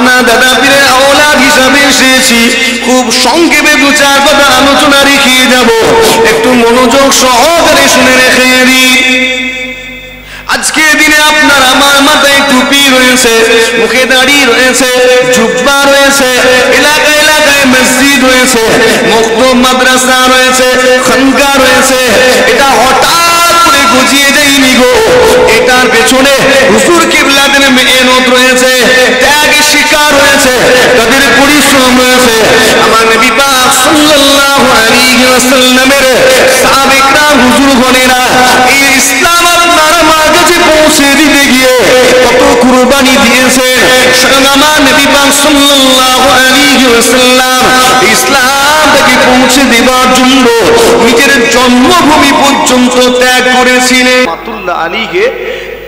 না দাদা পীরের আওলাদ হিসাবে এসেছি, খুব সংক্ষেপে দু চার কথা আলোচনা রেখে যাব, একটু মনোযোগ সহকারে শুনে রেখে দিন। আজকে দিনে আপনার আমার মাথায় টুপি রয়েছে, মুখে দাড়ি রয়েছে, জুব্বা রয়েছে, এলাকায় এলাকায় মসজিদ রয়েছে, মক্তব মাদ্রাসা রয়েছে, খানকা রয়েছে। এটা হঠাৎ করে গুজিয়ে যায়নি গো, এটার পেছনে হুজুর কিবলাদের মেহনত রয়েছে, ত্যাগের শিকার রয়েছে, তাদের পরিশ্রম রয়েছে। আমার নবী পাক সাল্লাল্লাহু আলাইহি ওয়াসাল্লামের সাহাবায়ে হুজুরগণেরা এই ইসলাম আপনার আমার কাছে পৌঁছে দিতে গিয়ে কত কুরবানি দিয়েছেন। স্বয়ং আমার নবী পাক সাল্লাল্লাহু আলাইহি ওয়াসাল্লাম ইসলামটাকে পৌঁছে দেওয়ার জন্য নিজের জন্মভূমি পর্যন্ত ত্যাগ করেছিলেন। রাহমাতুল্লাহ আলাইহি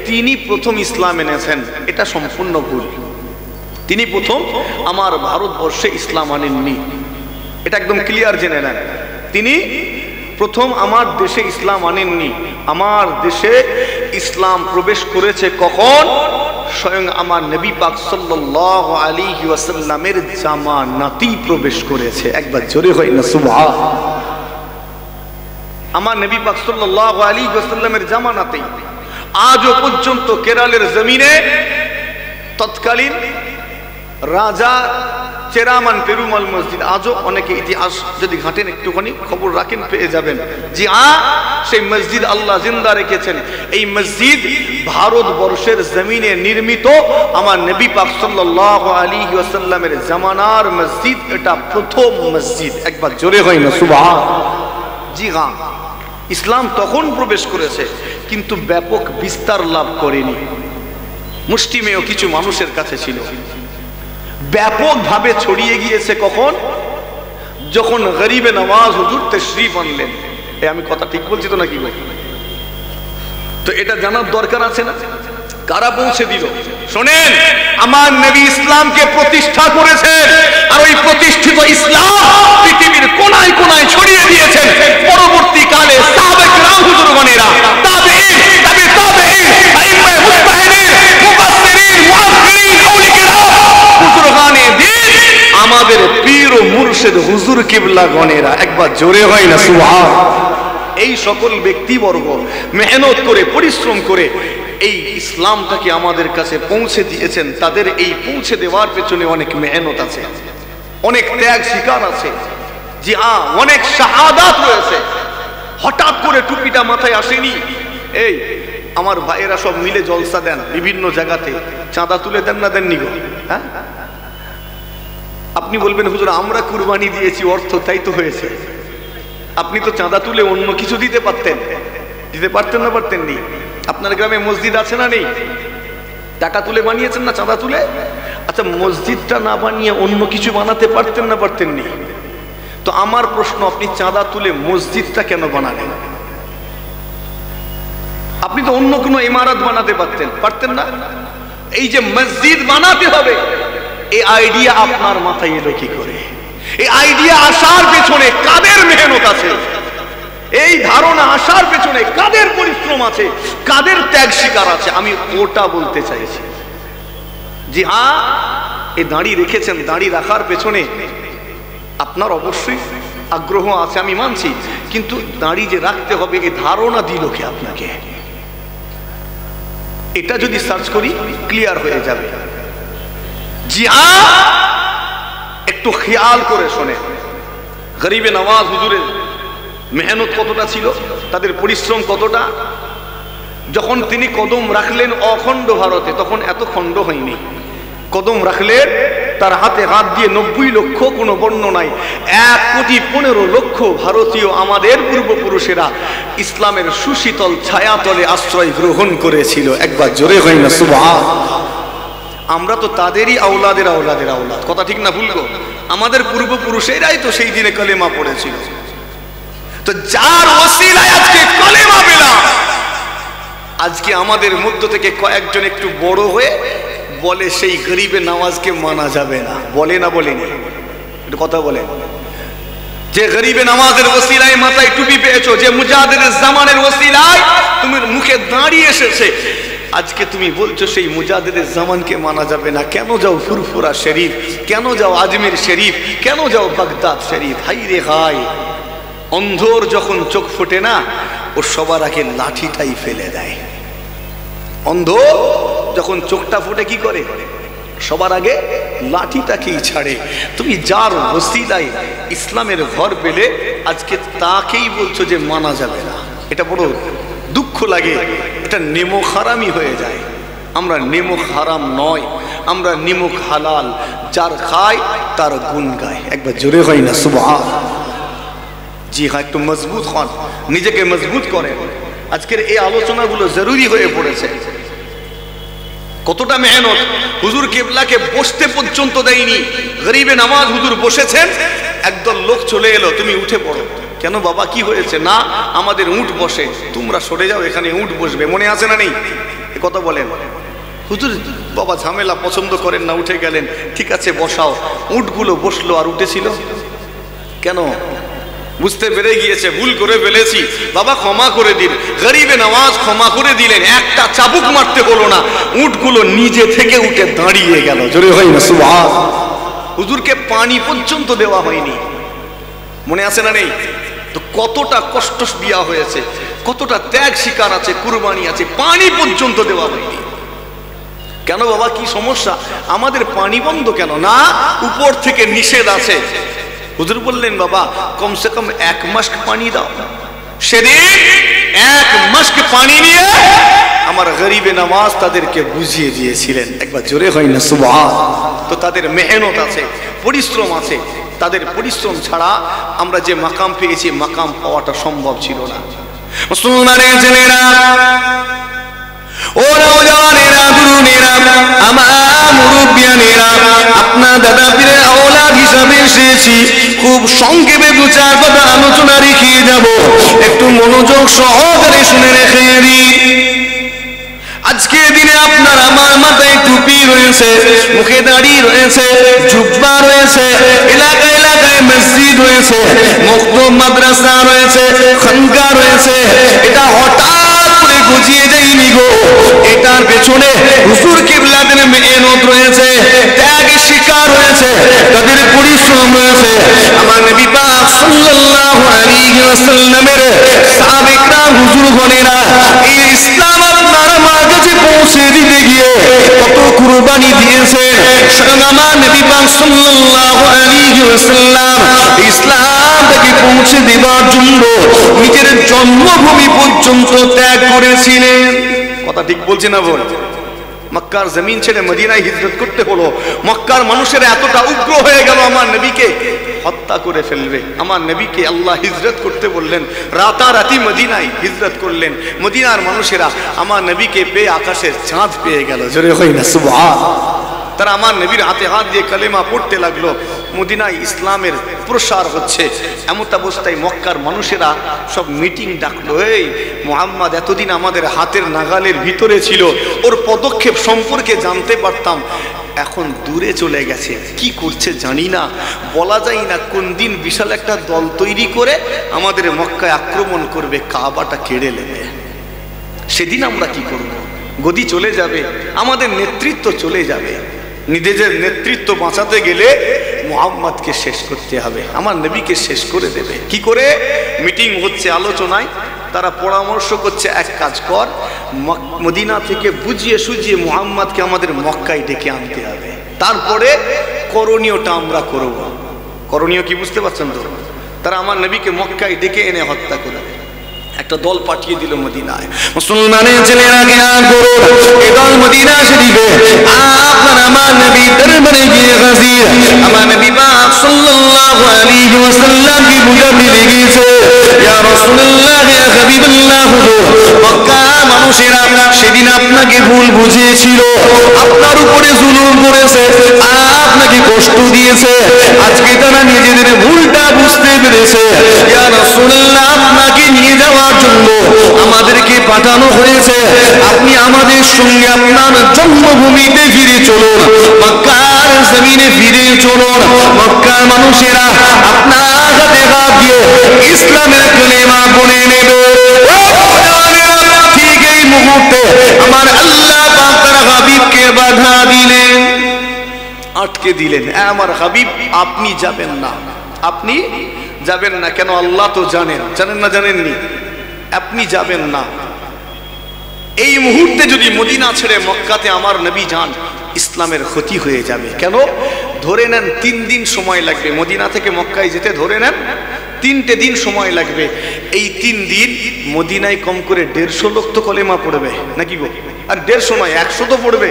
তিনি প্রথম ইসলাম এনেছেন, এটা সম্পূর্ণ ভুল। তিনি প্রথম আমার ভারতবর্ষে ইসলাম আনেননি, এটা একদম ক্লিয়ার জেনে নেন। তিনি প্রথম আমার দেশে ইসলাম আনেননি। আমার দেশে ইসলাম প্রবেশ করেছে কখন? স্বয়ং আমার নবী পাক সাল্লাল্লাহু আলাইহি ওয়াসাল্লামের জামানাতেই প্রবেশ করেছে। একবার জোরে হয় না সুবহান। আমার নবী পাক সাল্লাল্লাহু আলাইহি ওয়াসাল্লামের জামানাতেই আজও পর্যন্ত কেরলের জমিনে তৎকালীন রাজা চেরামান পেরুমাল মসজিদ, আজও অনেকে ইতিহাস যদি ঘাটেন একটুখানি খবর রাখেন পেয়ে যাবেন। জি সেই মসজিদ আল্লাহ জিন্দা রেখেছেন। এই মসজিদ ভারতবর্ষের জমিনে নির্মিত আমার নবী পাক সাল্লাল্লাহু আলাইহি ওয়াসাল্লামের জামানার মসজিদ, এটা প্রথম মসজিদ। একবার জোরে হয় না সুবহান। জি হ্যাঁ, ইসলাম তখন প্রবেশ করেছে কিন্তু ব্যাপক বিস্তার লাভ করেনি। মুষ্টিমেয় কিছু মানুষের কাছে ছিল, ব্যাপকভাবে ছড়িয়ে গিয়েছে কখন? যখন গরিবে নওয়াজ হুজুর তশরিফ আনলেন। আমি কথা ঠিক বলছি তো নাকি? তো এটা জানার দরকার আছে না? কারা পৌঁছে দিল? শোনেন, আমার নবী ইসলামকে প্রতিষ্ঠা করেছেন, আর ওই প্রতিষ্ঠিত ইসলাম পৃথিবীর কোনায় কোনায় ছড়িয়ে দিয়েছেন। পরবর্তীকালে সাহাবায়ে কেরাম হুজুরগণেরা, তাবেঈন, তাবে তাবেঈন, আইম্মায়ে মুজতাহিদিন, মুফাসসিরিন, মুআক্কিরিন, আউলিয়া কেরাম, হুজুরগানে দ্বীন, আমাদের পীর ও মুর্শিদ হুজুর কিবলাগণেরা। একবার জোরে হয় না সুবহান। এই সকল ব্যক্তিবর্গ মেহনত করে পরিশ্রম করে এই ইসলামটাকে আমাদের কাছে পৌঁছে দিয়েছেন। তাদের এই পৌঁছে দেওয়ার পেছনে অনেক মেহনত আছে, অনেক ত্যাগ স্বীকার আছে। জি হ্যাঁ, অনেক শাহাদাত রয়েছে। হঠাৎ করে টুপিটা মাথায় আসেনি। এই আমার ভাইয়েরা সব মিলে জলসা দেন বিভিন্ন জায়গাতে, চাঁদা তুলে দেন না দেননি গো? হ্যাঁ, আপনি বলবেন হুজুর আমরা কুরবানি দিয়েছি অর্থ তাই তো হয়েছে। আপনি তো চাঁদা তুলে অন্য কিছু দিতে পারতেন, দিতে পারতেন না পারতেন নি? আপনার গ্রামে মসজিদ আছে না নেই? টাকা তুলে বানিয়েছেন না চাঁদা তুলে? আচ্ছা, মসজিদটা না বানিয়ে অন্য কিছু বানাতে পারতেন না পারতেন নি? তো আমার প্রশ্ন, আপনি চাঁদা তুলে মসজিদটা কেন বানালেন? আপনি তো অন্য কোনো ইমারত বানাতে পারতেন, পারতেন না? এই যে মসজিদ বানাতে হবে, এই আইডিয়া আপনার মাথায় এলো কি করে? এই আইডিয়া আসার পেছনে কাদের মেহনত আছে? এই ধারণা আসার পেছনে কাদের পরিশ্রম আছে, কাদের ত্যাগ স্বীকার আছে? আমি ওটা বলতে চাইছি। জি হ্যাঁ, এই দাড়ি রেখেছেন, দাড়ি রাখার পেছনে আপনার অবশ্যই আগ্রহ আছে, আমি মানছি, কিন্তু দাড়ি যে রাখতে হবে এই ধারণা দিল কে আপনাকে? এটা যদি সার্চ করি ক্লিয়ার হয়ে যাবে। জি হ্যাঁ, একটু খেয়াল করে শোনে, গরিবে নওয়াজ হুজুরের মেহনত কতটা ছিল, তাদের পরিশ্রম কতটা। যখন তিনি কদম রাখলেন অখণ্ড ভারতে, তখন এত খণ্ড হয়নি। কদম রাখলেন, তার হাতে হাত দিয়ে 90 লক্ষ, কোনো বর্ণনায় 1,15,00,000 ভারতীয় আমাদের পূর্বপুরুষেরা ইসলামের সুশীতল ছায়াতলে আশ্রয় গ্রহণ করেছিল। একবার জোরে হয় না সুবহান। আমরা তো তাদেরই আওলাদের আওলাদের আওলাদ, কথা ঠিক না ভুল গো? আমাদের পূর্বপুরুষেরাই তো সেই দিনে কালেমা পড়েছিল। তো যার ওসিলায় আজকে কালেমা পেলাম, আজকে আমাদের মধ্য থেকে কয়েকজন একটু বড় হয়ে বলে সেই গরিবে নওয়াজকে মানা যাবে না। বলে না বলেনি? একটু কথা বলেন। যে গরিবে নওয়াজের ওসিলায় মাথায় টুপি পেয়েছো, যে মুজাহিদের জামানের ওসিলায় তোমার মুখে দাঁড়িয়ে এসেছে, আজকে তুমি বলছো সেই মুজাদ্দিদের জামানকে মানা যাবে না, কেন যাও ফুরফুরা শরীফ, কেন যাও আজমির শরীফ, কেন যাও বাগদাদ শরীফ? হাই রে হাই, অন্ধর যখন চোখ ফোটে না, ও সবার আগে লাঠিটাই ফেলে দেয়। অন্ধ যখন চোখটা ফোটে কি করে? সবার আগে লাঠিটাকেই ছাড়ে। তুমি যার ওসিলায় ইসলামের ঘর পেলে আজকে তাকেই বলছো যে মানা যাবে না। এটা বড় দুঃখ লাগে, এটা নেমক হারামি হয়ে যায়। আমরা নেমক হারাম নয়, আমরা নিমক হালাল। যার খায় তার গুণ গায়। একবার জোরে হয় না সুবহান। জি হ্যাঁ, একটু মজবুত হন, নিজেকে মজবুত করেন। আজকের এই আলোচনাগুলো জরুরি হয়ে পড়েছে। কতটা মেহনত! হুজুর কিবলাকে বসতে পর্যন্ত দেয়নি। গরিবে নামাজ হুজুর বসেছেন, একদল লোক চলে এলো, তুমি উঠে পড়ো। কেন বাবা, কি হয়েছে? না, আমাদের উট বসে, তোমরা সরে যাও, এখানে উট বসবে। মনে আছে না নেই? এ কথা বলেন। হুজুর বাবা ঝামেলা পছন্দ করেন না, উঠে গেলেন। ঠিক আছে বসাও। উটগুলো বসলো আর উঠেছিল কেন? বুঝতে পেরে গিয়েছে ভুল করে ফেলেছি, বাবা ক্ষমা করে দিন। গরিবে নামাজ ক্ষমা করে দিলেন, একটা চাবুক মারতে হলো না, উটগুলো নিজে থেকে উঠে দাঁড়িয়ে গেল। জোরে হয় না সুবহান। হুজুরকে পানি পর্যন্ত দেওয়া হয়নি। মনে আছে না নেই? তো কতটা কষ্ট দেওয়া হয়েছে, কতটা ত্যাগ শিকার আছে, কুরবানি আছে, পানি পর্যন্ত দেওয়া হয়নি। কেন বাবা, কি সমস্যা? আমাদের পানি বন্ধ কেন? না, উপর থেকে নিষেধ আছে। হুজুর বললেন বাবা কমসে কম 1 মাস পানি দাও। সেদিন 1 মাস পানি নিয়ে আমার গরিবে নামাজ তাদেরকে বুঝিয়ে দিয়েছিলেন। একবার জোরে হয় না সুবহান। তো তাদের মেহনত আছে, পরিশ্রম আছে। তাদের পরিশ্রম ছাড়া আমরা যে মাকাম পেয়েছি, মাকাম পাওয়াটা সম্ভব ছিল না। মুসলমানের ছেলেরা, ও নওজওয়ানেরা, তরুণেরা, আমার মুরব্বিয়ানেরা, আপনার দাদা পীরের আওলাদ হিসাবে এসেছি। খুব সংক্ষেপে 2-4 কথা আলোচনা রেখে যাব, একটু মনোযোগ সহকারে শুনে রেখে দিন। আজকে দিনে আপনার আমার মাথায় টুপি রয়েছে, মুখে দাড়ি রয়েছে, জুব্বা রয়েছে, এলাকায় এলাকায় মসজিদ রয়েছে, মক্তব মাদ্রাসা রয়েছে, খানকা রয়েছে। এটা হঠাৎ করে গুছিয়ে যায়নি গো, এটার পেছনে হুজুর কিবলাদের মেহনত রয়েছে, ত্যাগ শিকার রয়েছে, তাদের পরিশ্রম রয়েছে। আমার নবী পাক সাল্লাল্লাহু আলাইহি ওয়াসাল্লামের সাহাবায়ে হুজুরগণেরা এই ইসলাম আপনার আমার কাছে পৌঁছে দিতে গিয়ে কত কুরবানি দিয়েছেন। স্বয়ং আমার নবী পাক সাল্লাল্লাহু আলাইহি ওয়াসাল্লাম ইসলামটাকে পৌঁছে দেওয়ার জন্য নিজের জন্মভূমি পর্যন্ত ত্যাগ করেছিলেন। কথা ঠিক বলছি না বল? মক্কার জমিন ছেড়ে মদিনায় হিজরত করতে হলো। মক্কার মানুষেরা এতটা উগ্র হয়ে গেল, আমার নবীকে হত্যা করে ফেলবে। আমার নবীকে আল্লাহ হিজরত করতে বললেন, রাতারাতি মদিনায় হিজরত করলেন। মদিনার মানুষেরা আমার নবীকে পেয়ে আকাশের চাঁদ পেয়ে গেল। জোরে হয় না সুবহান। তারা আমার নবীর হাতে হাত দিয়ে কালেমা পড়তে লাগলো। মদিনায় ইসলামের প্রসার হচ্ছে। এমত অবস্থায় মক্কার মানুষেরা সব মিটিং ডাকলো, এই মুহাম্মদ এতদিন আমাদের হাতের নাগালের ভিতরে ছিল, ওর পদক্ষেপ সম্পর্কে জানতে পারতাম, এখন দূরে চলে গেছে, কি করছে জানি না, বলা যায় না কোন দিন বিশাল একটা দল তৈরি করে আমাদের মক্কায় আক্রমণ করবে, কাবাটা কেড়ে নেবে। সেদিন আমরা কি করব? গদি চলে যাবে, আমাদের নেতৃত্ব চলে যাবে। নিজেদের নেতৃত্ব বাঁচাতে গেলে মুহাম্মদকে শেষ করতে হবে, আমার নবীকে শেষ করে দেবে। কি করে? মিটিং হচ্ছে, আলোচনায় তারা পরামর্শ করছে, এক কাজ কর, মদিনা থেকে বুঝিয়ে সুঝিয়ে মুহাম্মদকে আমাদের মক্কায় ডেকে আনতে হবে, তারপরে করণীয়টা আমরা করব। করণীয় কি বুঝতে পারছেন তো? তারা আমার নবীকে মক্কায় ডেকে এনে হত্যা করবে। একটা দল পাঠিয়ে দিল মদিনায়। মুসলমানের ছেলেরা জ্ঞান করুন, এই দল মদিনা শরীফে আপনার আমার নবী দরবারে গিয়ে হাজির। আমার নবী পাক সাল্লাল্লাহু আলাইহি ওয়াসাল্লাম কি বুঝাতে লেগেছে, ইয়া রাসূলুল্লাহ, ইয়া হাবিবাল্লাহ, হুজুর মক্কার মানুষেরা সেদিন আপনাকে ভুল বুঝিয়েছিল, আপনার উপরে জুলুম করেছে, আপনাকে কষ্ট দিয়েছে। আজকে তারা নিজেদের ভুলটা বুঝতে পেরেছে। ইয়া রাসূলুল্লাহ, আপনাকে নিয়ে যাওয়ার জন্য আমাদেরকে পাঠানো হয়েছে, আপনি আমাদের সঙ্গে আপনার জন্মভূমিতে ফিরে চলুন, মক্কার জমিনে ফিরে চলুন। মক্কার মানুষেরা আপনার হাতে হাত দিয়ে ইসলামের কালেমা পড়ে নেবে। ঠিক এই মুহূর্তে আমার আল্লাহ আটকে দিলেন। আমার হাবিব আপনি যাবেন না, আপনি যাবেন না। কেন? আল্লাহ তো জানেন। জানেন না জানেননি? আপনি যাবেন না। এই মুহূর্তে যদি মদিনা ছেড়ে মক্কাতে আমার নবী যান, ইসলামের ক্ষতি হয়ে যাবে। কেন? ধরে নেন 3 দিন সময় লাগবে মদিনা থেকে মক্কায় যেতে, ধরে নেন 3টে দিন সময় লাগবে। এই 3 দিন মদিনায় কম করে 150 লোক তো কলেমা পড়বে নাকি গো? আর 150 নয় 100 তো পড়বে।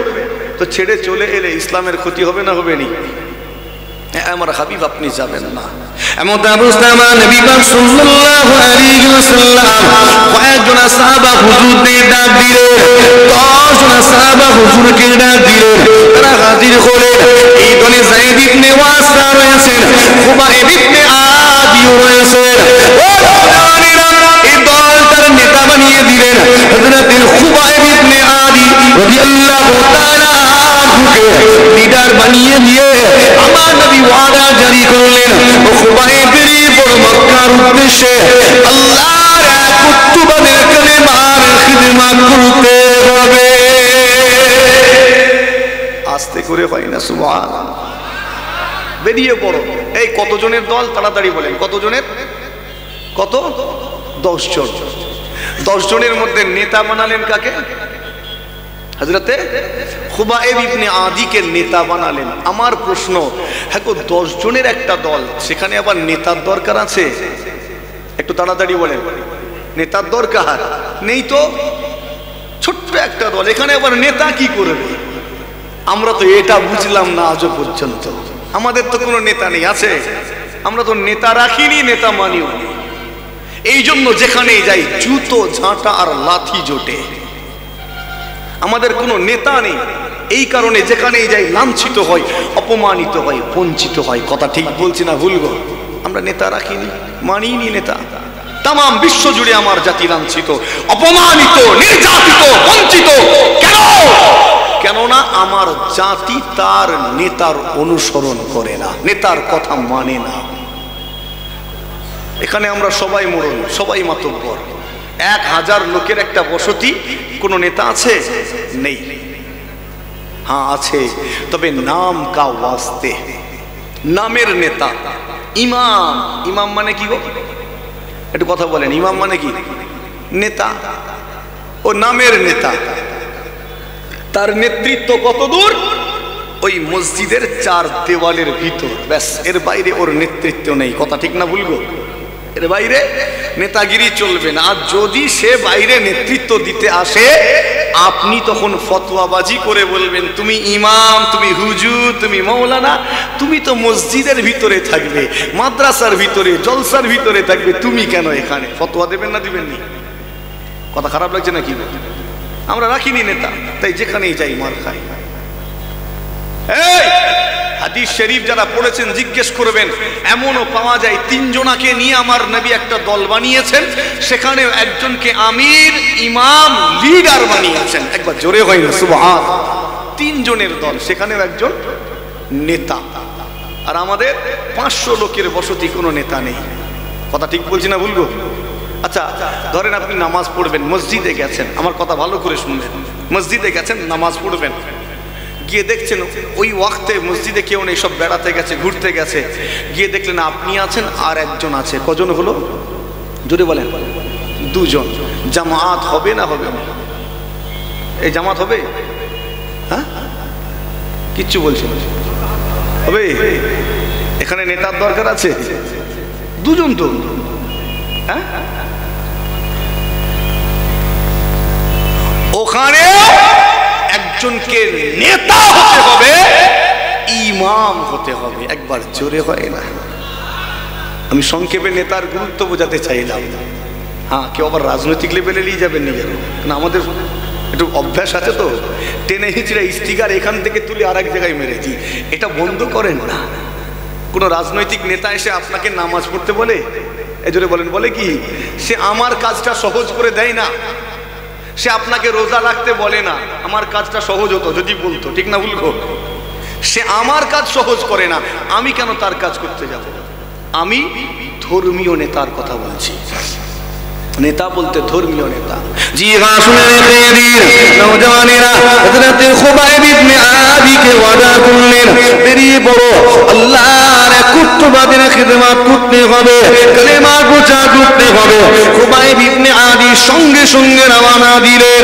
তো ছেড়ে চলে এলে ইসলামের ক্ষতি হবে না হবে নি? আমার হাবিব আপনি যাবেন না। এমন অবস্থা আমার নবী পাক সাল্লাল্লাহু আলাইহি ওয়াসাল্লাম কয়েকজন সাহাবা হুজুরদের ডাক দিলেন, 10 জন সাহাবা হুজুরকে ডাক দিলেন। তারা হাজির হলেন। এই দলে যায়েদ ইবনে ওয়াসা রয়েছেন, খুবাইব ইবনে আদিও রয়েছেন। এই দলটার নেতা বানিয়ে দিলেন হযরত খুবাইব ইবনে আদি রাদিয়াল্লাহু তাআলা লিডার বানিয়ে দিয়ে আমার নবী ওয়াদা জারি করলেন, ও খুবাইবের উপর মক্কার উদ্দেশ্যে আল্লাহর কুতুবাদের কালেমার খিদমত করতে হবে। আস্তে করে হয় না? সুবহানাল্লাহ। বেরিয়ে পড়ো। এই কতজনের দল? তাড়াতাড়ি বলেন কতজনের? কত? 10 জন। 10 জনের মধ্যে নেতা বানালেন কাকে? হযরতে খুবাইব ইবনে আদিকে নেতা বানালেন। আমার প্রশ্ন, হ্যাঁ গো 10 জনের একটা দল, সেখানে আবার নেতার দরকার আছে? একটু তাড়াতাড়ি বলেন। নেতার দরকার নেই তো? ছোট্ট একটা দল, এখানে আবার নেতা কি করবে? আমরা তো এটা বুঝলাম না আজও পর্যন্ত। আমাদের তো কোনো নেতা নেই। আছে? আমরা তো নেতা রাখিনি, নেতা মানিও। এই জন্য যেখানেই যাই জুতো ঝাঁটা আর লাথি জোটে। আমাদের কোনো নেতা নেই। এই কারণে যেখানেই যাই লাঞ্ছিত হয়, অপমানিত হয়, বঞ্চিত হয়। কথা ঠিক বলছি না ভুল গো? আমরা নেতা রাখিনি, মানিনি নেতা। তাম বিশ্ব জুড়ে আমার জাতি লাঞ্ছিত, অপমানিত, নির্যাতিত, বঞ্চিত। কেন? কেননা আমার জাতি তার নেতার অনুসরণ করে না, নেতার কথা মানে না। এখানে আমরা সবাই মোড়ল, সবাই মাতব্বর। 1000 লোকের একটা বসতি, কোন নেতা আছে? নেই। হ্যাঁ আছে, তবে নাম কা ওয়াস্তে, নামের নেতা। ইমাম। ইমাম মানে কি গো? একটু কথা বলেন। ইমাম মানে কি? নেতা। ও নামের নেতা। তার নেতৃত্ব কত দূর? ওই মসজিদের 4 দেওয়ালের ভিতর, ব্যাস। এর বাইরে ওর নেতৃত্ব নেই। কথা ঠিক না ভুল গো? এর বাইরে নেতাগিরি চলবে না। আর যদি সে বাইরে নেতৃত্ব দিতে আসে, আপনি তখন ফতোয়াবাজি করে বলবেন, তুমি ইমাম, তুমি হুজুর, তুমি মৌলানা, তুমি তো মসজিদের ভিতরে থাকবে, মাদ্রাসার ভিতরে, জলসার ভিতরে থাকবে, তুমি কেন এখানে? ফতোয়া দেবেন না দিবেন নি? কথা খারাপ লাগছে নাকি? আমরা রাখিনি নেতা, তাই যেখানেই যাই মার খাই। এই হাদিস শরীফ যারা পড়েছেন জিজ্ঞেস করবেন, এমনও পাওয়া যায় 3 জনাকে নিয়ে আমার নবী একটা দল বানিয়েছেন, সেখানে একজনকে আমির, ইমাম, লিডার বানিয়েছেন। একবার জোরে হয় না সুবহানাল্লাহ? 3 জনের দল, সেখানেও একজন নেতা। আর আমাদের 500 লোকের বসতি, কোনো নেতা নেই। কথা ঠিক বলছি না ভুলবো? আচ্ছা ধরেন আপনি নামাজ পড়বেন, মসজিদে গেছেন, আমার কথা ভালো করে শুনবেন। মসজিদে গেছেন, নামাজ পড়বেন, গিয়ে দেখছেন ওই ওয়াক্তে মসজিদে কেউ নেই, সব বেড়াতে গেছে, ঘুরতে গেছে। গিয়ে দেখলেন আপনি আছেন আর একজন আছে। কজন হলো? জোরে বলেন। 2 জন। জামাত হবে না হবে না? এই জামাত হবে? হ্যাঁ কিচ্ছু বলছেন? হবে? এখানে নেতার দরকার আছে? 2 জন তো। হ্যাঁ ওখানে একজনকে নেতা হতে হবে, ইমাম হতে হবে। একবার জোরে হয় না? আমি সংক্ষেপে নেতার গুরুত্ব বোঝাতে চাইলাম। হ্যাঁ কেউ আবার রাজনৈতিক লেভেলে নিয়ে যাবেন নিজের না? আমাদের একটু অভ্যাস আছে তো, টেনে হিচড়ে স্টিকার এখান থেকে তুলে আর এক জায়গায় মেরেছি। এটা বন্ধ করেন না। কোন রাজনৈতিক নেতা এসে আপনাকে নামাজ পড়তে বলে, এই জোরে বলেন, বলে কি? সে আমার কাজটা সহজ করে দেয় না। সে আপনাকে রোজা রাখতে বলে না, আমার কাজটা সহজ হতো যদি বলতো। ঠিক না ভুলবো? সে আমার কাজ সহজ করে না, আমি কেন তার কাজ করতে যাব? আমি ধর্মীয় নেতার কথা বলছি। নেতা বলতে ধর্মীয় নেতা। জি হ্যাঁ, শুনে রেখে দিন নওজওয়ানেরা, হযরত খুবাইব ইবনে আদিকে ওয়াদা করলেন, বেরিয়ে পড়ো, আল্লাহর কুতুবাদের খিদমত করতে হবে, কালেমা প্রচার করতে হবে। খুবাইব ইবনে আদি সঙ্গে সঙ্গে রওনা দিলেন।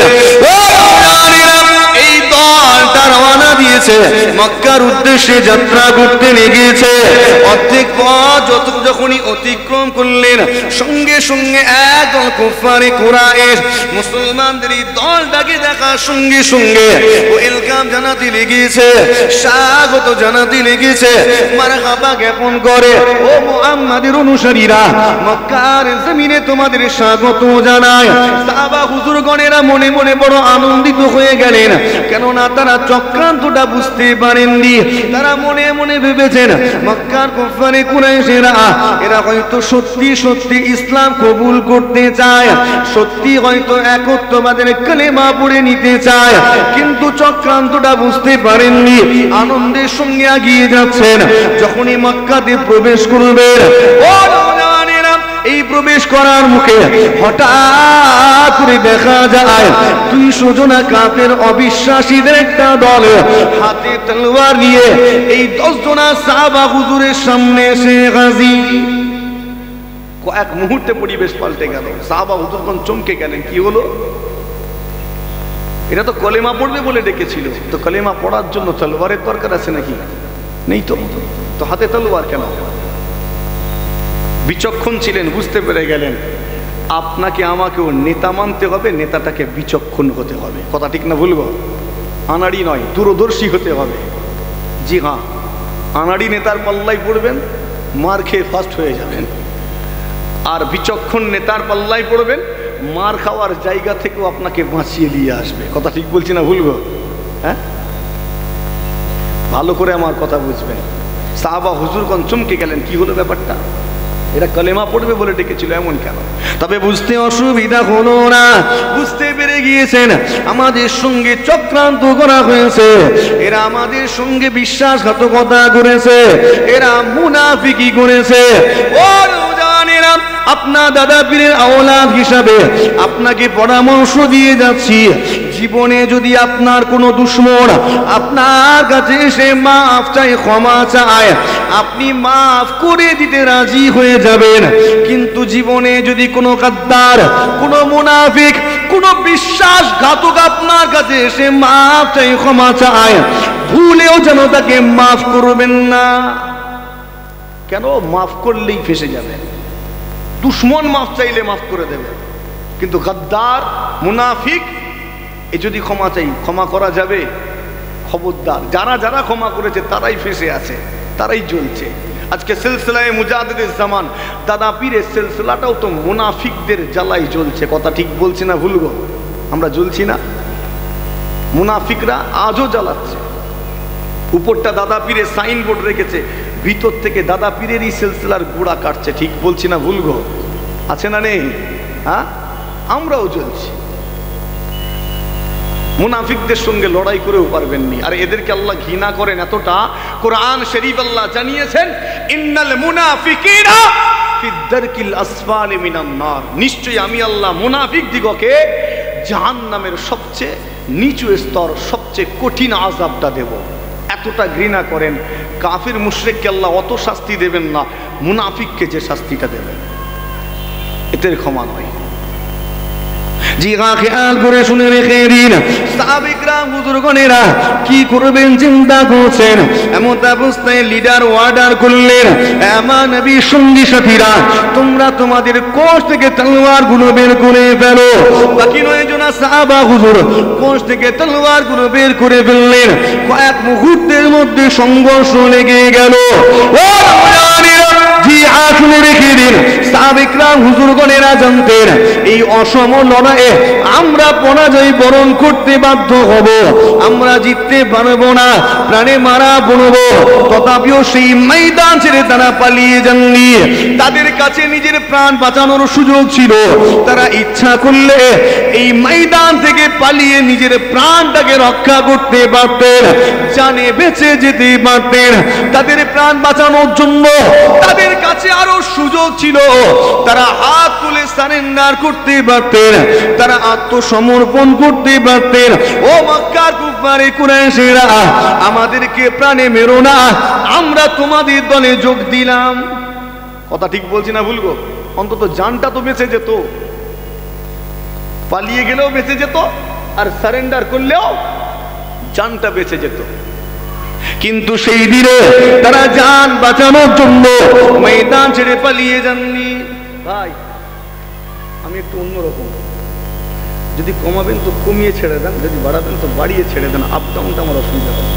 ও নওজওয়ানেরা, এই দলটা রওনা দিয়েছে, মক্কার উদ্দেশ্যে যাত্রা করতে লেগেছে। অর্ধেক পথ যখনই অতিক্রম করলেন, সঙ্গে সঙ্গে একদল কুফারে কুরাইশ মুসলমানদের এই দলটাকে দেখার সঙ্গে সঙ্গে ওয়েলকাম জানাতে লেগেছে, স্বাগত জানাতে লেগেছে, মারহাবা জ্ঞাপন করে, ও মুহাম্মাদের অনুসারীরা, মক্কার জমিনে তোমাদের স্বাগত জানায়। সাহাবা হুজুরগণেরা মনে মনে বড় আনন্দিত হয়ে গেলেন, কেননা তারা চক্রান্তটা বুঝতে পারেননি। তারা মনে মনে ভেবেছেন মক্কার কুফারে কুরাইশেরা এরা হয়তো সত্যি সত্যি ইসলাম কবুল করতে চায়, সত্যি হয়তো একত্ববাদের কালেমা পড়ে নিতে চায়, কিন্তু চক্রান্তটা বুঝতে পারেননি। আনন্দের সঙ্গে এগিয়ে যাচ্ছেন। যখনই মক্কাতে প্রবেশ করবেন, ও নওজওয়ানেরা, এই প্রবেশ করার মুখে হঠাৎ করে দেখা যায় 200 জনা কাফের অবিশ্বাসীদের একটা দল হাতে তলোয়ার নিয়ে এই 10 জনা সাহাবা হুজুরের সামনে এসে হাজির। কয়েক মুহূর্তে পরিবেশ পাল্টে গেল। সাহাবা হুজুরগণ চমকে গেলেন, কি হলো? এটা তো কলেমা পড়বে বলে ডেকেছিল, তো কলেমা পড়ার জন্য তলোয়ারের দরকার আছে নাকি? নেই তো হাতে তলোয়ার কেন? বিচক্ষণ ছিলেন, বুঝতে পেরে গেলেন আপনাকে আমাকেও নেতা মানতে হবে, নেতাটাকে বিচক্ষণ হতে হবে। কথা ঠিক না ভুলবো? আনাড়ি নয়, দূরদর্শী হতে হবে। জি হ্যাঁ, আনাড়ি নেতার পাল্লাই পড়বেন, মার খেয়ে ফার্স্ট হয়ে যাবেন। আর বিচক্ষণ নেতার পাল্লাই পড়বেন, মার খাওয়ার জায়গা থেকেও আপনাকে বাঁচিয়ে দিয়ে আসবে। কথা ঠিক বলছি না ভুলবো? হ্যাঁ, ভালো করে আমার কথা বুঝবেন। সাহাবা হুজুরগণ চমকে গেলেন, কি হলো ব্যাপারটা? এরা কলেমা পড়বে বলে ডেকেছিল, এমন কেন? তবে বুঝতে অসুবিধা হলো না, বুঝতে পেরে গিয়েছেন আমাদের সঙ্গে চক্রান্ত করা হয়েছে, এরা আমাদের সঙ্গে বিশ্বাসঘাতকতা করেছে, এরা মুনাফিকি করেছে। ও নওজওয়ানেরা, আপনার দাদা পীরের আওলাদ হিসাবে আপনাকে পরামর্শ দিয়ে যাচ্ছি, জীবনে যদি আপনার কোনো দুশমন আপনার কাছে এসে মাফ চাই, ক্ষমা চায়, আপনি মাফ করে দিতে রাজি হয়ে যাবেন। কিন্তু জীবনে যদি কোনো গাদ্দার, কোনো মুনাফিক, কোনো বিশ্বাসঘাতক আপনার কাছে এসে মাফ চাই, ক্ষমা চায়, ভুলেও যেন তাকে মাফ করবেন না। কেন? মাফ করলেই ফেসে যাবেন। দুশমন মাফ চাইলে মাফ করে দেবে, কিন্তু গাদ্দার, মুনাফিক এ যদি ক্ষমা চাই, ক্ষমা করা যাবে? খবরদার, যারা যারা ক্ষমা করেছে তারাই ফেসে আছে, তারাই জ্বলছে। আজকে সিলসিলায়ে মুজাদ্দিদুজ জামান দাদা পীরের সিলসিলাটাও তো মুনাফিকদের জ্বালাই জ্বলছে। কথা ঠিক বলছি না ভুলবো? আমরা জ্বলছি না? মুনাফিকরা আজও জ্বালাচ্ছে। উপরটা দাদা পীরের সাইনবোর্ড রেখেছে, ভিতর থেকে দাদা পীরেরই সিলসিলার গুড়া কাটছে। ঠিক বলছি না ভুলবো? আছে না নেই? হ্যাঁ, আমরাও জ্বলছি। মুনাফিকদের সঙ্গে লড়াই করেও পারবেননি। আর এদেরকে আল্লাহ ঘৃণা করেন এতটা, কোরআন শরীফ আল্লাহ জানিয়েছেন, ইন্নাল মুনাফিকিনা ফি দারকিল আসফালি মিনান নার, নিশ্চয়ই আমি আল্লাহ মুনাফিক দিগকে জাহান্নামের সবচেয়ে নিচু স্তর, সবচেয়ে কঠিন আযাবটা দেব। এতটা ঘৃণা করেন। কাফির মুশরিককে আল্লাহ অত শাস্তি দেবেন না, মুনাফিককে যে শাস্তিটা দেবেন এদের ক্ষমা নয়। জি হ্যাঁ, খেয়াল করে শুনে রেখে দিন, সাহাবিকরা বুজুর্গনেরা কি করবেন চিন্তা করছেন। এমন অবস্থায় লিডার অর্ডার করলেন, আমার নবী সঙ্গী সাথীরা, তোমরা তোমাদের কোষ থেকে তলোয়ার গুলো বের করে ফেলো। বাকি 9 জনা সাহাবা হুজুর কোষ থেকে তলোয়ার গুলো বের করে ফেললেন। কয়েক মুহূর্তের মধ্যে সংঘর্ষ লেগে গেল। ও জি হ্যাঁ, শুনে রেখে দিন, সাহাবিকরা হুজুরগণেরা জানতেন এই অসম লড়াইয়ে আমরা পরাজয় বরণ করতে বাধ্য হব, আমরা জিততে পারবো না, প্রাণে মারা পড়ব। তথাপিও সেই ময়দান ছেড়ে তারা পালিয়ে যাননি। তাদের কাছে নিজের প্রাণ বাঁচানোর সুযোগ ছিল, তারা ইচ্ছা করলে এই ময়দান থেকে পালিয়ে নিজের প্রাণটাকে রক্ষা করতে পারতেন, জানে বেঁচে যেতে পারতেন। তাদের প্রাণ বাঁচানোর জন্য তাদের কাছে তারও সুযোগ ছিল, তারা হাত তুলে সারেন্ডার করতে পারতেন, তারা আত্মসমর্পণ করতে পারতেন। ও মক্কার কুফারে কুরাইশেরা, আমাদেরকে প্রাণে মেরো না, আমরা তোমাদের দলে যোগ দিলাম। কথা ঠিক বলছি না ভুল গো? অন্তত জানটা তো বেঁচে যেত, পালিয়ে গেলেও বেঁচে যেত, আর সারেন্ডার করলেও জানটা বেঁচে যেত। কিন্তু সেই দিনে তারা জান বাঁচানোর জন্য ময়দান ছেড়ে পালিয়ে যাননি। ভাই আমি একটু অন্যরকম, যদি কমাবেন তো কমিয়ে ছেড়ে দেন, যদি বাড়াবেন তো বাড়িয়ে ছেড়ে দেন, আপ ডাউনটা আমার অসুবিধা হবে,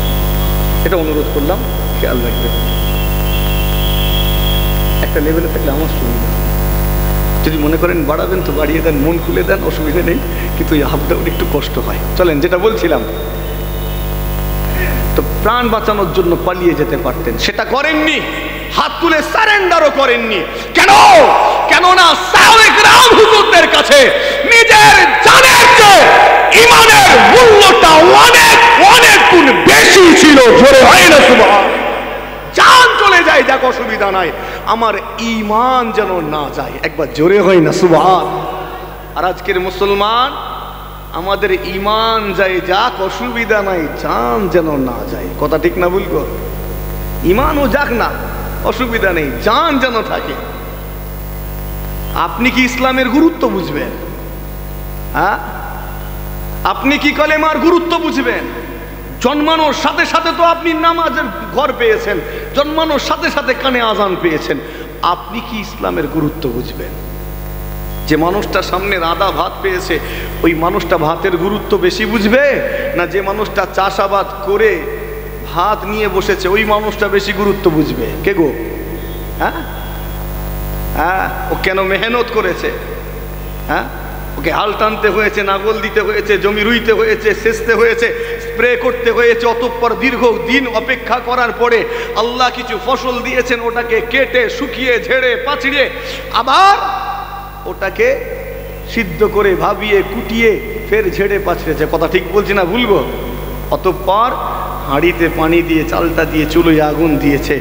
এটা অনুরোধ করলাম, খেয়াল রাখবেন। একটা লেভেলে থাকলে আমার সুবিধা, যদি মনে করেন বাড়াবেন তো বাড়িয়ে দেন, মন খুলে দেন, অসুবিধা নেই, কিন্তু এই আপ ডাউন একটু কষ্ট হয়। চলেন, যেটা বলছিলাম, তো প্রাণ বাঁচানোর জন্য পালিয়ে যেতে পারতেন, সেটা করেননি, হাত তুলে সারেন্ডারও করেননি। কেন? কেননা সাহাবায়ে কেরাম হুজুরদের কাছে নিজের জানের চেয়ে ঈমানের মূল্যটা অনেক অনেক গুণ বেশি ছিল। জোরে হয় না সুবহান? জান চলে যায় যাক, অসুবিধা নাই, আমার ঈমান যেন না যায়। একবার জোরে হয় না সুবহান? আর আজকের মুসলমান, আমাদের ঈমান যায় যাক, অসুবিধা নাই, জান যেন না যায়। কথা ঠিক না ভুল গো? ঈমানও যাক না, অসুবিধা নেই, জান যেন থাকে। আপনি কি ইসলামের গুরুত্ব বুঝবেন? হ্যাঁ, আপনি কি কলেমার গুরুত্ব বুঝবেন? জন্মানোর সাথে সাথে তো আপনি নামাজের ঘর পেয়েছেন, জন্মানোর সাথে সাথে কানে আজান পেয়েছেন, আপনি কি ইসলামের গুরুত্ব বুঝবেন? যে মানুষটা সামনে রাঁধা ভাত পেয়েছে, ওই মানুষটা ভাতের গুরুত্ব বেশি বুঝবে, না যে মানুষটা চাষাবাদ করে ভাত নিয়ে বসেছে ওই মানুষটা বেশি গুরুত্ব বুঝবে? কে গো? হ্যাঁ হ্যাঁ, ও কেন মেহনত করেছে? হ্যাঁ, ওকে হাল টানতে হয়েছে, নাগল দিতে হয়েছে, জমি রুইতে হয়েছে, সেচতে হয়েছে, স্প্রে করতে হয়েছে, অতঃপর দীর্ঘ দিন অপেক্ষা করার পরে আল্লাহ কিছু ফসল দিয়েছেন, ওটাকে কেটে শুকিয়ে ঝেড়ে পাচিয়ে আবার ওটাকে সিদ্ধ করে ভাবিয়ে কুটিয়ে ফের ঝেড়ে পাছড়েছে। কথা ঠিক বলছি না ভুল গো? অতঃপর হাঁড়িতে পানি দিয়ে, চালটা দিয়ে, চুলোয় আগুন দিয়েছে,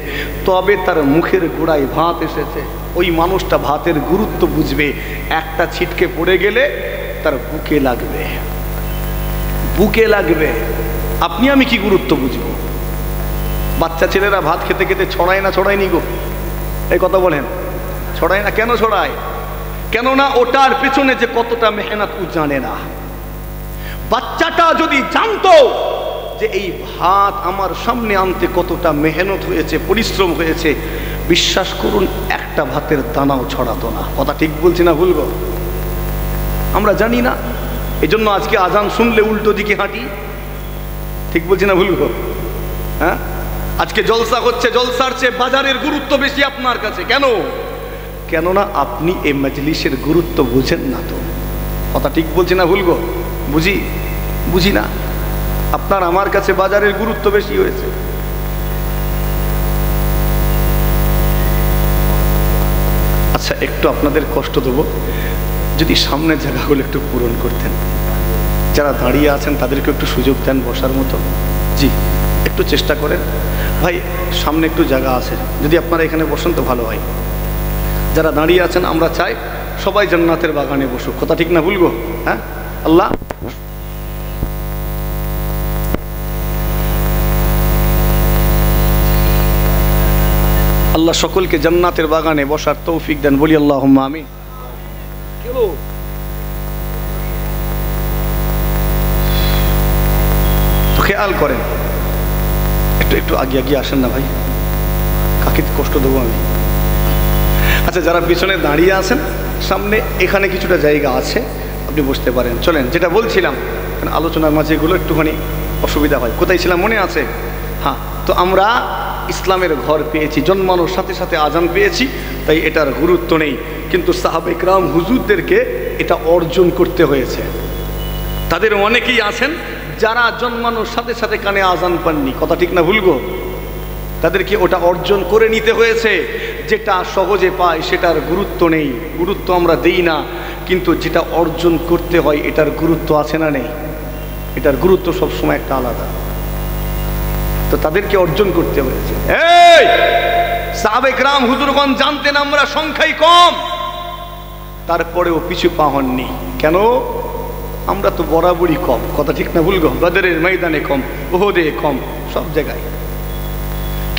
তবে তার মুখের গোড়ায় ভাত এসেছে। ওই মানুষটা ভাতের গুরুত্ব বুঝবে। একটা ছিটকে পড়ে গেলে তার বুকে লাগবে, বুকে লাগবে। আপনি আমি কি গুরুত্ব বুঝবো? বাচ্চা ছেলেরা ভাত খেতে খেতে ছড়ায় না ছড়ায়নি গো? এই কথা বলেন, ছড়ায় না? কেন ছড়ায়? কেননা ওটার পেছনে যে কতটা মেহনত ও জানে না। বাচ্চাটা যদি জানতো যে এই ভাত আমার সামনে আনতে কতটা মেহনত হয়েছে, পরিশ্রম হয়েছে, বিশ্বাস করুন একটা ভাতের দানাও ছড়াতো না। কথা ঠিক বলছি না ভুল গো? আমরা জানি না, এজন্য আজকে আজান শুনলে উল্টো দিকে হাঁটি। ঠিক বলছি না ভুল গো? হ্যাঁ, আজকে জলসা হচ্ছে, জলসার চেয়ে বাজারের গুরুত্ব বেশি আপনার কাছে। কেন? কেননা আপনি এই মজলিসের গুরুত্ব বুঝেন না তো। কথা ঠিক বলছি না ভুল গো? বুঝি? বুঝি না। আপনার আমার কাছে বাজারের গুরুত্ব বেশি হয়েছে। আচ্ছা, একটু আপনাদের কষ্ট দেবো, যদি সামনের জায়গাগুলো একটু পূরণ করতেন। যারা দাঁড়িয়ে আছেন তাদেরকে একটু সুযোগ দেন বসার মতো। জি, একটু চেষ্টা করেন ভাই, সামনে একটু জায়গা আছে, যদি আপনারা এখানে বসেন তো ভালো হয়। যারা দাঁড়িয়ে আছেন, আমরা চাই সবাই জান্নাতের বাগানে বসুক। কথা ঠিক না ভুল গো? হ্যাঁ, আল্লাহ আল্লাহ সকলকে জান্নাতের বাগানে বসার তৌফিক দেন, বলি আল্লাহুম্মা আমিন। তো খেয়াল করেন, একটু একটু আগে আগে আসেন না ভাই, কাকে কষ্ট দেবো আমি? আচ্ছা, যারা পিছনে দাঁড়িয়ে আছেন, সামনে এখানে কিছুটা জায়গা আছে, আপনি বসতে পারেন। চলেন, যেটা বলছিলাম, আলোচনার মাঝে এগুলো একটুখানি অসুবিধা হয়। কোথায় ছিলাম মনে আছে? হ্যাঁ, তো আমরা ইসলামের ঘর পেয়েছি, জন্মানোর সাথে সাথে আজান পেয়েছি, তাই এটার গুরুত্ব নেই। কিন্তু সাহাবায়ে কেরাম হুজুরদেরকে এটা অর্জন করতে হয়েছে। তাদের অনেকেই আছেন যারা জন্মানোর সাথে সাথে কানে আজান পাননি। কথা ঠিক না ভুল গো? তাদেরকে ওটা অর্জন করে নিতে হয়েছে। যেটা সহজে পায় সেটার গুরুত্ব নেই, গুরুত্ব আমরা দেই না, কিন্তু যেটা অর্জন করতে হয় এটার গুরুত্ব আছে না নেই? এটার গুরুত্ব সবসময় একটা আলাদা। তো তাদেরকে অর্জন করতে হয়েছে। এই সাহাবে کرام হুজুরগণ জানতেন আমরা সংখ্যায় কম, তারপরেও পিছু পা হননি। কেন? আমরা তো বরাবরই কম, কথা ঠিক না ভুল গো? বদরের ময়দানে কম, উহুদে কম, সব জায়গায়।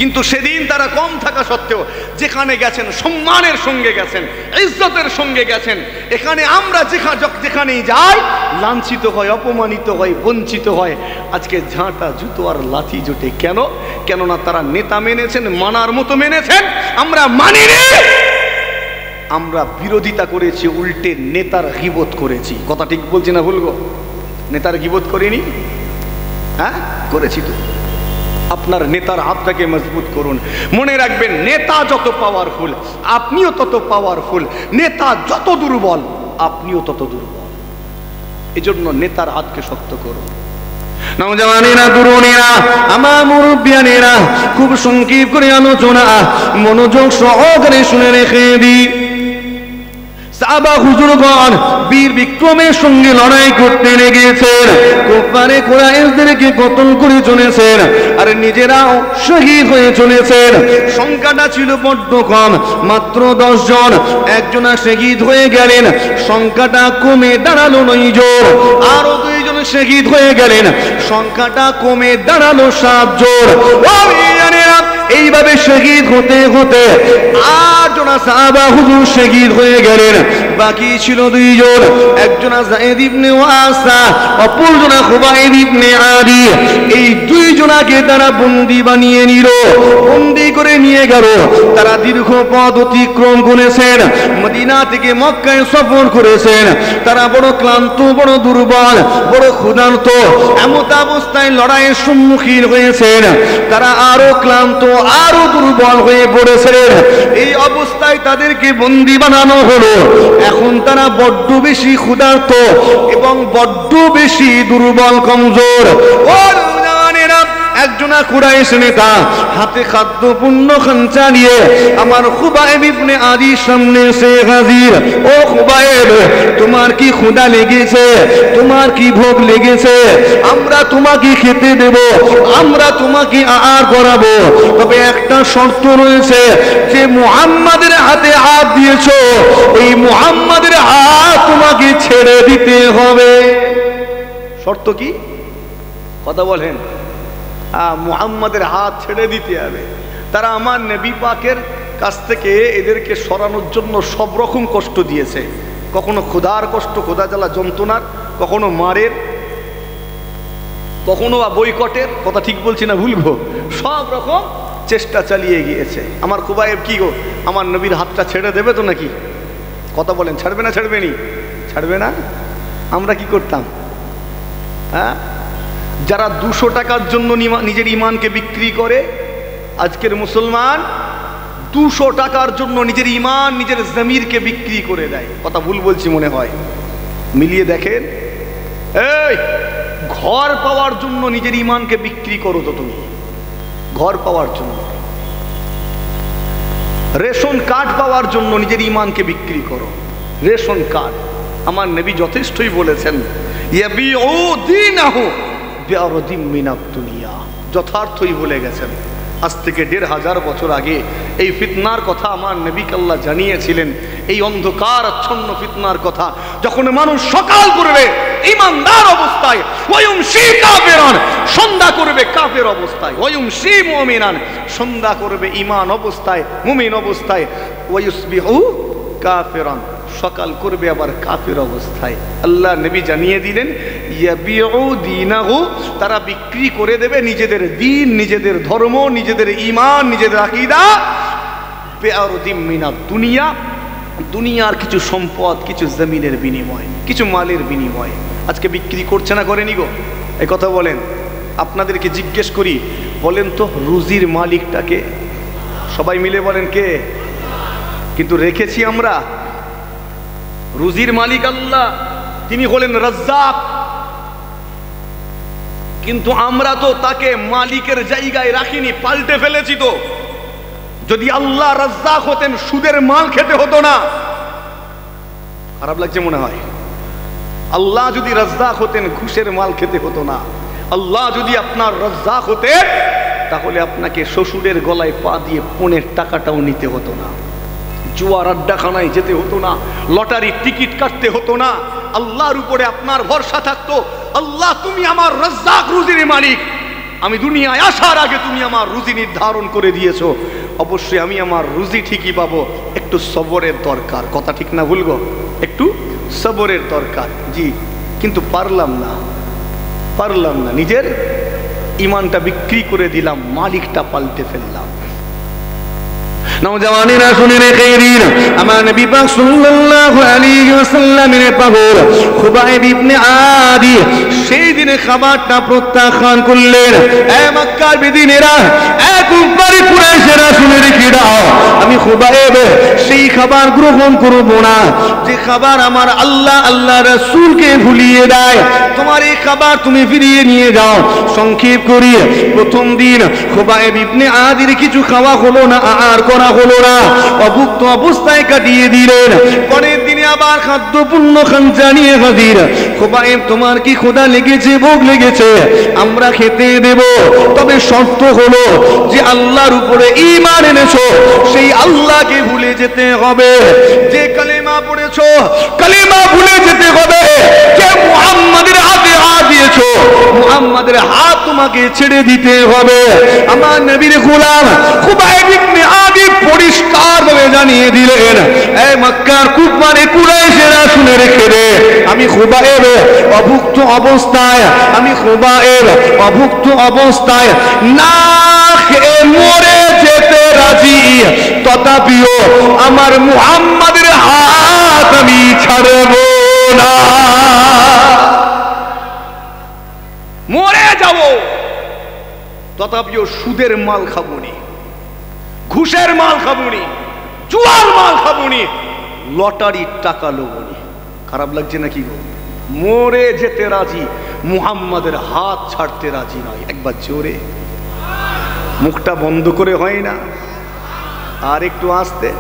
কিন্তু সেদিন তারা কম থাকা সত্ত্বেও যেখানে গেছেন সম্মানের সঙ্গে গেছেন, ইজ্জতের সঙ্গে গেছেন। এখানে আমরা যেখানেই যাই লাঞ্ছিত হয়, অপমানিত হয়, বঞ্চিত হয়। আজকে ঝাঁটা জুতো আর লাথি জোটে। কেন? কেননা তারা নেতা মেনেছেন, মানার মতো মেনেছেন, আমরা মানিনি। আমরা বিরোধিতা করেছি, উল্টে নেতার গীবত করেছি। কথা ঠিক বলছি না ভুল গো? নেতার গীবত করিনি? হ্যাঁ, করেছি তো। আপনার নেতার হাতটাকে মজবুত করুন। মনে রাখবেন, নেতা যত পাওয়ারফুল আপনিও তত পাওয়ারফুল, নেতা যত দুর্বল আপনিও তত দুর্বল। এজন্য নেতার হাতকে শক্ত করুন। নওজওয়ানেরা, তরুণেরা, আমার মুরব্বিয়ানেরা, খুব সংক্ষেপ করে আলোচনা মনোযোগ সহকারে শুনে রেখে দিই। সাহাবা হুজুরগণ বীর বিক্রমের সঙ্গে লড়াই করতে লেগেছেন, কুফারে কুরাইশদেরকে কতল করে চলেছেন, আর নিজেরাও শহীদ হয়ে চলেছেন। সংখ্যাটা ছিল বড্ড কম, মাত্র 10 জন। একজনা শহীদ হয়ে গেলেন, সংখ্যাটা কমে দাঁড়ালো 9 জন। আরো 2 জন শহীদ হয়ে গেলেন, সংখ্যাটা কমে দাঁড়ালো 7 জন। এইভাবে শহীদ হতে হতে 8 জন সাহাবা হুজুর শহীদ হয়ে গেলেন। বাকি ছিল 2 জন, একজনা যায়েদ ইবনে ওয়াসা, অপরজনা খুবাইব ইবনে আদি। এই 2 জনাকে তারা বন্দী বানিয়ে নিল, বন্দী করে নিয়ে গেল। তারা দীর্ঘ পথ অতিক্রম করেছেন, মদিনা থেকে মক্কায় সফর করেছেন। তারা বড় ক্লান্ত, বড় দুর্বল, বড় ক্ষুধার্ত, এমত অবস্থায় লড়াইয়ের সম্মুখীন হয়েছেন। তারা আরো ক্লান্ত, আরো দুর্বল হয়ে পড়েছিলেন। এই অবস্থায় তাদেরকে বন্দী বানানো হলো। এখন তারা বড্ড বেশি ক্ষুধার্ত এবং বড্ড বেশি দুর্বল, কমজোর। একজনা কুরাইশ নেতা হাতে খাদ্যপূর্ণ খাঞ্চা নিয়ে আমার খুবাইব ইবনে আদির সামনে এসে হাজির। ও খুবাইব, তোমার কি ক্ষুধা লেগেছে? তোমার কি ভোগ লেগেছে? আমরা তোমাকে খেতে দেব, আমরা তোমাকে আহার করাবো, তবে একটা শর্ত রয়েছে, যে মুহাম্মাদের হাতে হাত দিয়েছো, এই মুহাম্মাদের হাত তোমাকে ছেড়ে দিতে হবে। শর্ত কি? কথা বলেন। মুহাম্মাদের হাত ছেড়ে দিতে হবে। তারা আমার নবী পাকের কাছ থেকে এদেরকে সরানোর জন্য সব রকম কষ্ট দিয়েছে। কখনো ক্ষুধার কষ্ট, ক্ষুধা জ্বালা যন্ত্রণার, কখনো মারের, কখনো বা বয়কটের। কথা ঠিক বলছি না ভুল গো? সব রকম চেষ্টা চালিয়ে গিয়েছে। আমার খুবাইব কি গো, আমার নবীর হাতটা ছেড়ে দেবে তো নাকি? কথা বলেন, ছাড়বে না? ছাড়বে নি? ছাড়বে না? আমরা কি করতাম? হ্যাঁ, যারা 200 টাকার জন্য নিজের ইমানকে বিক্রি করে, আজকের মুসলমান 200 টাকার জন্য নিজের ইমান, নিজের জমিরকে বিক্রি করে দেয়। কথা ভুল বলছি মনে হয়? মিলিয়ে দেখেন। এই ঘর পাওয়ার জন্য নিজের ইমানকে বিক্রি করো তো তুমি, ঘর পাওয়ার জন্য। রেশন কার্ড পাওয়ার জন্য নিজের ইমানকে বিক্রি করো, রেশন কার্ড। আমার নবী যথেষ্টই বলেছেন, ইয়াবিউ দীনাহু বিআরদিম মিনাদ দুনিয়া। যথার্থই বলে গেছেন। আজ থেকে 1500 বছর আগে এই ফিতনার কথা আমার নবীকে আল্লাহ জানিয়েছিলেন। এই অন্ধকার আচ্ছন্ন ফিতনার কথা, যখন মানুষ সকাল করবে ঈমানদার অবস্থায়, ওয়ায়ুমশি কাফিরান, সন্ধ্যা করবে কাফের অবস্থায়, ওয়ায়ুমশি মুমিনান, সন্ধ্যা করবে ঈমান অবস্থায়, মুমিন অবস্থায়, ওয়ায়ুসবিহু কাফিরান, সকাল করবে আবার কাফের অবস্থায়। আল্লাহ নবী জানিয়ে দিলেন, ইয়াবিউ দীনাহু, তারা বিক্রি করে দেবে নিজেদের দ্বীন, নিজেদের ধর্ম, নিজেদের ঈমান, নিজেদের আকীদা, বিআরদিম মিনাদ দুনিয়া, দুনিয়ার কিছু সম্পদ, কিছু জমিনের বিনিময়, কিছু মালের বিনিময়। আজকে বিক্রি করছে না, করেনি গো? এই কথা বলেন। আপনাদেরকে জিজ্ঞেস করি, বলেন তো রুজির মালিকটাকে? সবাই মিলে বলেন কে? কিন্তু রেখেছি আমরা? রুজির মালিক আল্লাহ, তিনি হলেন রাজ্জাক। কিন্তু আমরা তো তাকে মালিকের জায়গায় রাখিনি, পাল্টে ফেলেছি তো। যদি আল্লাহ রাজ্জাক হতেন, সুদের মাল খেতে হতো না। খারাপ লাগছে মনে হয়? আল্লাহ যদি রাজ্জাক হতেন, ঘুষের মাল খেতে হতো না। আল্লাহ যদি আপনার রাজ্জাক হতেন, তাহলে আপনাকে শ্বশুরের গলায় পা দিয়ে পণের টাকাটাও নিতে হতো না, জুয়ার আড্ডাখানায় যেতে হতো না, লটারির টিকিট কাটতে হতো না। আল্লাহর উপরে আপনার ভরসা থাকতো। আল্লাহ তুমি আমার রাজ্জাক, রুজির মালিক, আমি দুনিয়ায় আসার আগে তুমি আমার রুজি নির্ধারণ করে দিয়েছো, অবশ্যই আমি আমার রুজি ঠিকই পাবো। একটু সবরের দরকার, কথা ঠিক না ভুলবো, একটু সবরের দরকার। জি, কিন্তু পারলাম না, নিজের ইমানটা বিক্রি করে দিলাম, মালিকটা পাল্টে ফেললাম। নওজওয়ানেরা শুনে রেখে দিন, আমার নবী পাক সাল্লাল্লাহু আলাইহি ওয়াসাল্লামের পাগল খুবাইব ইবনে আদি সেই দিনে খাবারটা প্রত্যাখ্যান করলেন। এ মক্কার বেদিনেরা, এ কুফারি কুরাইশেরা শুনে রেখে দাও, আমি খুবাইব সেই খাবার গ্রহণ করব না যে খাবার আমার আল্লাহ রাসূলকে ভুলিয়ে দেয়। তোমার এই খাবার তুমি ফিরিয়ে নিয়ে যাও। সংক্ষেপ করি, প্রথম দিন খুবাইব ইবনে আদির কিছু খাওয়া হলো না, আর করা হলো না, অভুক্ত অবস্থায় কাটিয়ে দিলেন। পরের দিনে আবার খাদ্যপূর্ণ খাঞ্চা নিয়ে হাজির। খুবাইব, তোমার কি ক্ষুধা লেগেছে, ভোগ লেগেছে? আমরা খেতে দেব, তবে শর্ত হলো যে আল্লাহর উপরে ঈমান এনেছো সেই আল্লাহকে ভুলে যেতে হবে। যে কালেমা পড়েছো কালেমা ভুলে যেতে হবে। যে মুহাম্মাদের হাতে হাত দিয়েছো মুহাম্মাদের হাত তোমাকে ছেড়ে দিতে হবে। আমার নবীর গোলাম খুবাইব ইবনে আদি পরিষ্কার ভাবে জানিয়ে দিলেন, এই মক্কার কুফারে কুরাইশেরা শুনে রেখে দে, আমি খুবাইব অভুক্ত অবস্থায়, না খেয়ে মরে যেতে রাজি, তথাপিও আমার মুহাম্মাদের হাত আমি ছাড়ব না। মরে যাব, তথাপিও সুদের মাল খাবনি, ঘুষের মাল খাবনি, জুয়ার মাল খাবনি, লটারির টাকা লোবনি। খারাপ লাগছে নাকি গো? মরে যেতে রাজি, মুহাম্মাদের হাত ছাড়তে রাজি নয়। একবার জোরে, মুখটা বন্ধ করে হয় না, আর একটু আস্তে।